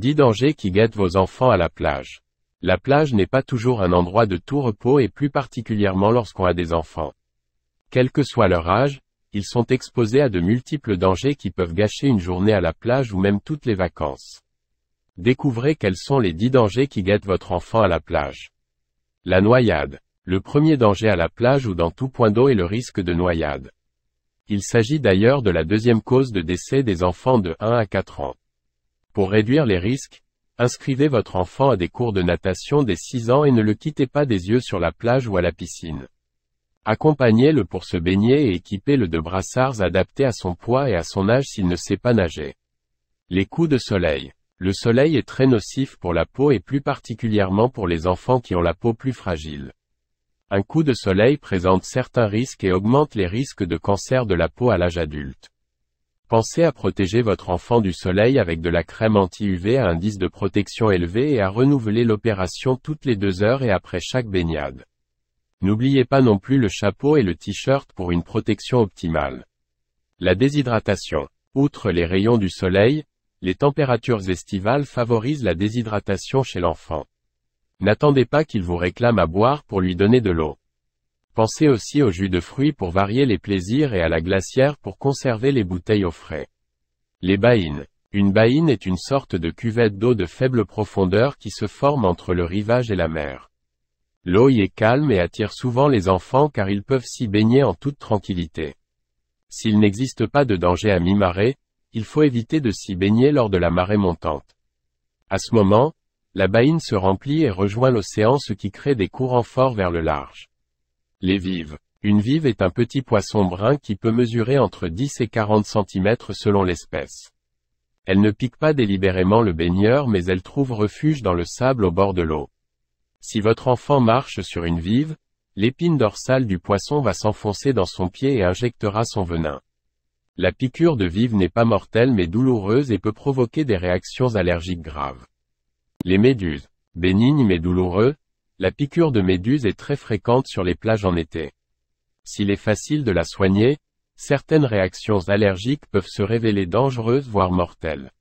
10 dangers qui guettent vos enfants à la plage. La plage n'est pas toujours un endroit de tout repos et plus particulièrement lorsqu'on a des enfants. Quel que soit leur âge, ils sont exposés à de multiples dangers qui peuvent gâcher une journée à la plage ou même toutes les vacances. Découvrez quels sont les 10 dangers qui guettent votre enfant à la plage. La noyade. Le premier danger à la plage ou dans tout point d'eau est le risque de noyade. Il s'agit d'ailleurs de la deuxième cause de décès des enfants de 1 à 4 ans. Pour réduire les risques, inscrivez votre enfant à des cours de natation dès 6 ans et ne le quittez pas des yeux sur la plage ou à la piscine. Accompagnez-le pour se baigner et équipez-le de brassards adaptés à son poids et à son âge s'il ne sait pas nager. Les coups de soleil. Le soleil est très nocif pour la peau et plus particulièrement pour les enfants qui ont la peau plus fragile. Un coup de soleil présente certains risques et augmente les risques de cancer de la peau à l'âge adulte. Pensez à protéger votre enfant du soleil avec de la crème anti-UV à indice de protection élevé et à renouveler l'opération toutes les 2 heures et après chaque baignade. N'oubliez pas non plus le chapeau et le t-shirt pour une protection optimale. La déshydratation. Outre les rayons du soleil, les températures estivales favorisent la déshydratation chez l'enfant. N'attendez pas qu'il vous réclame à boire pour lui donner de l'eau. Pensez aussi au jus de fruits pour varier les plaisirs et à la glacière pour conserver les bouteilles au frais. Les baïnes. Une baïne est une sorte de cuvette d'eau de faible profondeur qui se forme entre le rivage et la mer. L'eau y est calme et attire souvent les enfants car ils peuvent s'y baigner en toute tranquillité. S'il n'existe pas de danger à mi-marée, il faut éviter de s'y baigner lors de la marée montante. À ce moment, la baïne se remplit et rejoint l'océan ce qui crée des courants forts vers le large. Les vives. Une vive est un petit poisson brun qui peut mesurer entre 10 et 40 cm selon l'espèce. Elle ne pique pas délibérément le baigneur mais elle trouve refuge dans le sable au bord de l'eau. Si votre enfant marche sur une vive, l'épine dorsale du poisson va s'enfoncer dans son pied et injectera son venin. La piqûre de vive n'est pas mortelle mais douloureuse et peut provoquer des réactions allergiques graves. Les méduses. Bénignes mais douloureux, la piqûre de méduse est très fréquente sur les plages en été. S'il est facile de la soigner, certaines réactions allergiques peuvent se révéler dangereuses voire mortelles.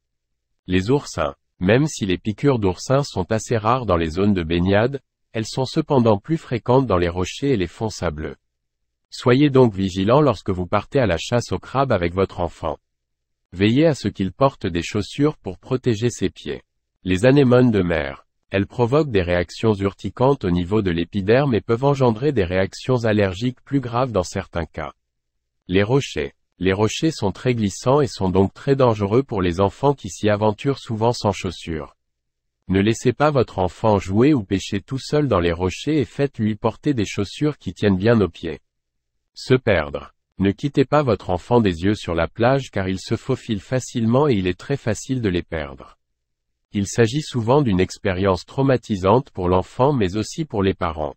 Les oursins. Même si les piqûres d'oursins sont assez rares dans les zones de baignade, elles sont cependant plus fréquentes dans les rochers et les fonds sableux. Soyez donc vigilant lorsque vous partez à la chasse aux crabes avec votre enfant. Veillez à ce qu'il porte des chaussures pour protéger ses pieds. Les anémones de mer. Elles provoquent des réactions urticantes au niveau de l'épiderme et peuvent engendrer des réactions allergiques plus graves dans certains cas. Les rochers. Les rochers sont très glissants et sont donc très dangereux pour les enfants qui s'y aventurent souvent sans chaussures. Ne laissez pas votre enfant jouer ou pêcher tout seul dans les rochers et faites-lui porter des chaussures qui tiennent bien aux pieds. Se perdre. Ne quittez pas votre enfant des yeux sur la plage car il se faufile facilement et il est très facile de les perdre. Il s'agit souvent d'une expérience traumatisante pour l'enfant mais aussi pour les parents.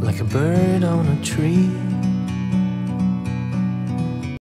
Like a bird on a tree,